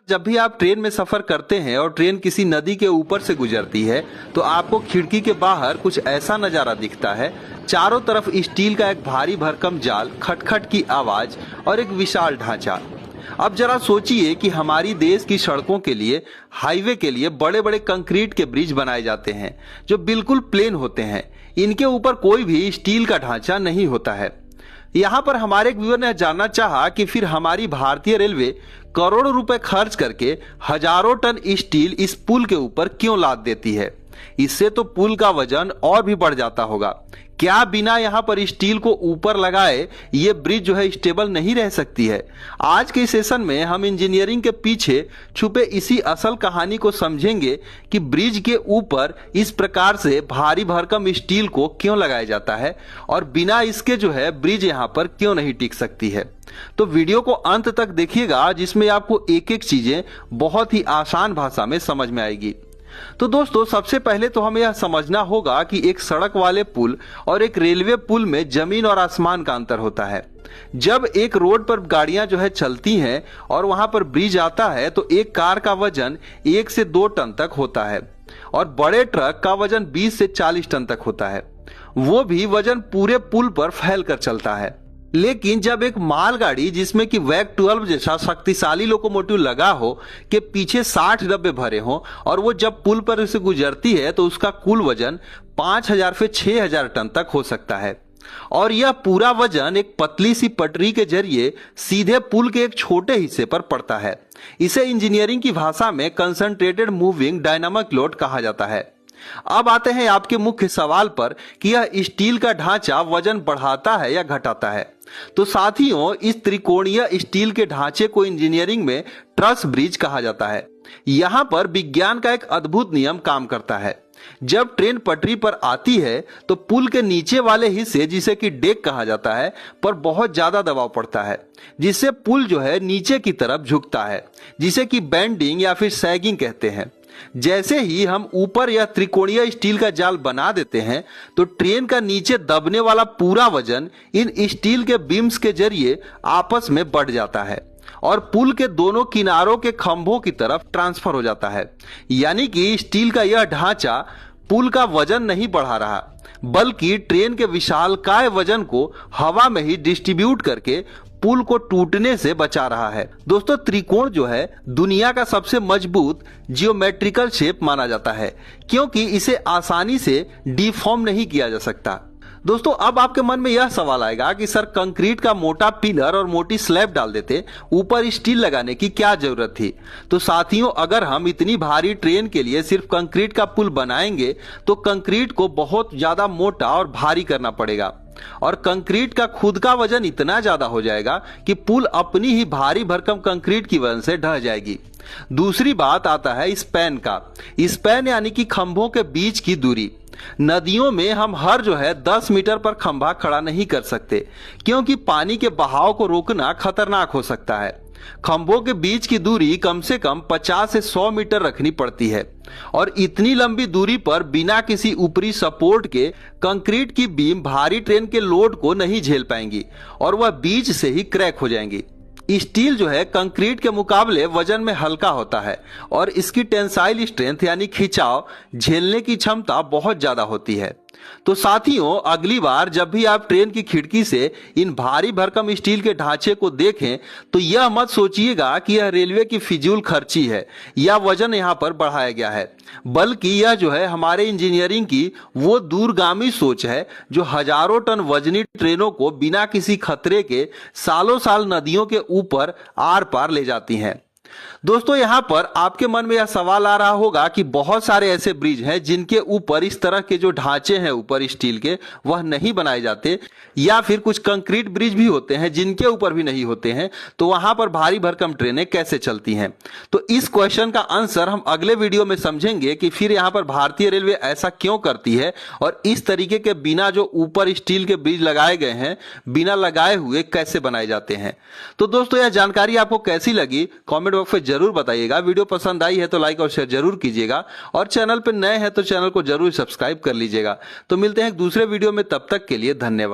जब भी आप ट्रेन में सफर करते हैं और ट्रेन किसी नदी के ऊपर से गुजरती है तो आपको खिड़की के बाहर कुछ ऐसा नजारा दिखता है। चारों तरफ स्टील का एक भारी भरकम जाल, खटखट की आवाज और एक विशाल ढांचा। अब जरा सोचिए कि हमारी देश की सड़कों के लिए, हाईवे के लिए बड़े बड़े कंक्रीट के ब्रिज बनाए जाते हैं जो बिल्कुल प्लेन होते हैं। इनके ऊपर कोई भी स्टील का ढांचा नहीं होता है। यहाँ पर हमारे एक व्यूअर ने जानना चाहा कि फिर हमारी भारतीय रेलवे करोड़ों रुपए खर्च करके हजारों टन स्टील इस पुल के ऊपर क्यों लाद देती है। इससे तो पुल का वजन और भी बढ़ जाता होगा। क्या बिना यहाँ पर स्टील को ऊपर लगाए ये ब्रिज जो है स्टेबल नहीं रह सकती है। आज के सेशन में हम इंजीनियरिंग के पीछे छुपे इसी असल कहानी को समझेंगे कि ब्रिज के ऊपर इस प्रकार से भारी भरकम स्टील को क्यों लगाया जाता है और बिना इसके जो है ब्रिज यहाँ पर क्यों नहीं टिक सकती है। तो वीडियो को अंत तक देखिएगा, जिसमें आपको एक एक चीजें बहुत ही आसान भाषा में समझ में आएगी। तो दोस्तों, सबसे पहले तो हमें यह समझना होगा कि एक सड़क वाले पुल और एक रेलवे पुल में जमीन और आसमान का अंतर होता है। जब एक रोड पर गाड़ियां जो है चलती हैं और वहां पर ब्रिज आता है तो एक कार का वजन 1 से 2 टन तक होता है और बड़े ट्रक का वजन 20 से 40 टन तक होता है। वो भी वजन पूरे पुल पर फैल कर चलता है। लेकिन जब एक मालगाड़ी जिसमें कि वैग 12 जैसा शक्तिशाली लोकोमोटिव लगा हो के पीछे 60 डब्बे भरे हो और वो जब पुल पर से गुजरती है तो उसका कुल वजन 5000 से 6000 टन तक हो सकता है और यह पूरा वजन एक पतली सी पटरी के जरिए सीधे पुल के एक छोटे हिस्से पर पड़ता है। इसे इंजीनियरिंग की भाषा में कंसंट्रेटेड मूविंग डायनामिक लोड कहा जाता है। अब आते हैं आपके मुख्य सवाल पर कि यह स्टील का ढांचा वजन बढ़ाता है या घटाता है। तो साथियों, इस त्रिकोणीय स्टील के ढांचे को इंजीनियरिंग में ट्रस ब्रिज कहा जाता है। यहाँ पर विज्ञान का एक अद्भुत नियम काम करता है। जब ट्रेन पटरी पर आती है तो पुल के नीचे वाले हिस्से, जिसे कि डेक कहा जाता है, पर बहुत ज्यादा दबाव पड़ता है, जिससे पुल जो है नीचे की तरफ झुकता है, जिसे कि बेंडिंग या फिर सैगिंग कहते हैं। जैसे ही हम ऊपर यह त्रिकोणीय स्टील का जाल बना देते हैं तो ट्रेन का नीचे दबने वाला पूरा वजन इन स्टील के बीम्स के जरिए आपस में बढ़ जाता है और पुल के दोनों किनारों के खंभों की तरफ ट्रांसफर हो जाता है। यानी कि स्टील का यह ढांचा पुल का वजन नहीं बढ़ा रहा, बल्कि ट्रेन के विशालकाय वजन को हवा में ही डिस्ट्रीब्यूट करके पुल को टूटने से बचा रहा है। दोस्तों, त्रिकोण जो है दुनिया का सबसे मजबूत जियोमेट्रिकल शेप माना जाता है क्योंकि इसे आसानी से डिफॉर्म नहीं किया जा सकता। दोस्तों, अब आपके मन में यह सवाल आएगा कि सर, कंक्रीट का मोटा पिलर और मोटी स्लैब डाल देते, ऊपर स्टील लगाने की क्या जरूरत थी। तो साथियों, अगर हम इतनी भारी ट्रेन के लिए सिर्फ कंक्रीट का पुल बनाएंगे तो कंक्रीट को बहुत ज्यादा मोटा और भारी करना पड़ेगा और कंक्रीट का खुद का वजन इतना ज्यादा हो जाएगा कि पुल अपनी ही भारी भरकम कंक्रीट की वजह से ढह जाएगी। दूसरी बात आता है स्पैन का। स्पैन यानी कि खंभों के बीच की दूरी। नदियों में हम हर जो है 10 मीटर पर खंभा खड़ा नहीं कर सकते क्योंकि पानी के बहाव को रोकना खतरनाक हो सकता है। खंभों के बीच की दूरी कम से कम 50 से 100 मीटर रखनी पड़ती है और इतनी लंबी दूरी पर बिना किसी ऊपरी सपोर्ट के कंक्रीट की बीम भारी ट्रेन के लोड को नहीं झेल पाएंगी और वह बीच से ही क्रैक हो जाएंगी। स्टील जो है कंक्रीट के मुकाबले वजन में हल्का होता है और इसकी टेंसाइल स्ट्रेंथ यानी खिंचाव झेलने की क्षमता बहुत ज्यादा होती है। तो साथियों, अगली बार जब भी आप ट्रेन की खिड़की से इन भारी भरकम स्टील के ढांचे को देखें तो यह मत सोचिएगा कि यह रेलवे की फिजूल खर्ची है या वजन यहाँ पर बढ़ाया गया है, बल्कि यह जो है हमारे इंजीनियरिंग की वो दूरगामी सोच है जो हजारों टन वजनी ट्रेनों को बिना किसी खतरे के सालों साल नदियों के ऊपर आर पार ले जाती हैं। दोस्तों, यहाँ पर आपके मन में यह सवाल आ रहा होगा कि बहुत सारे ऐसे ब्रिज हैं जिनके ऊपर इस तरह के जो ढांचे हैं ऊपर स्टील के वह नहीं बनाए जाते, या फिर कुछ कंक्रीट ब्रिज भी होते हैं जिनके ऊपर भी नहीं होते हैं, तो वहां पर भारी भरकम ट्रेनें कैसे चलती हैं। तो इस क्वेश्चन का आंसर हम अगले वीडियो में समझेंगे कि फिर यहाँ पर भारतीय रेलवे ऐसा क्यों करती है और इस तरीके के बिना जो ऊपर स्टील के ब्रिज लगाए गए हैं बिना लगाए हुए कैसे बनाए जाते हैं। तो दोस्तों, यह जानकारी आपको कैसी लगी कॉमेंट बॉक्स में जरूर बताइएगा। वीडियो पसंद आई है तो लाइक और शेयर जरूर कीजिएगा और चैनल पर नए हैं तो चैनल को जरूर सब्सक्राइब कर लीजिएगा। तो मिलते हैं एक दूसरे वीडियो में, तब तक के लिए धन्यवाद।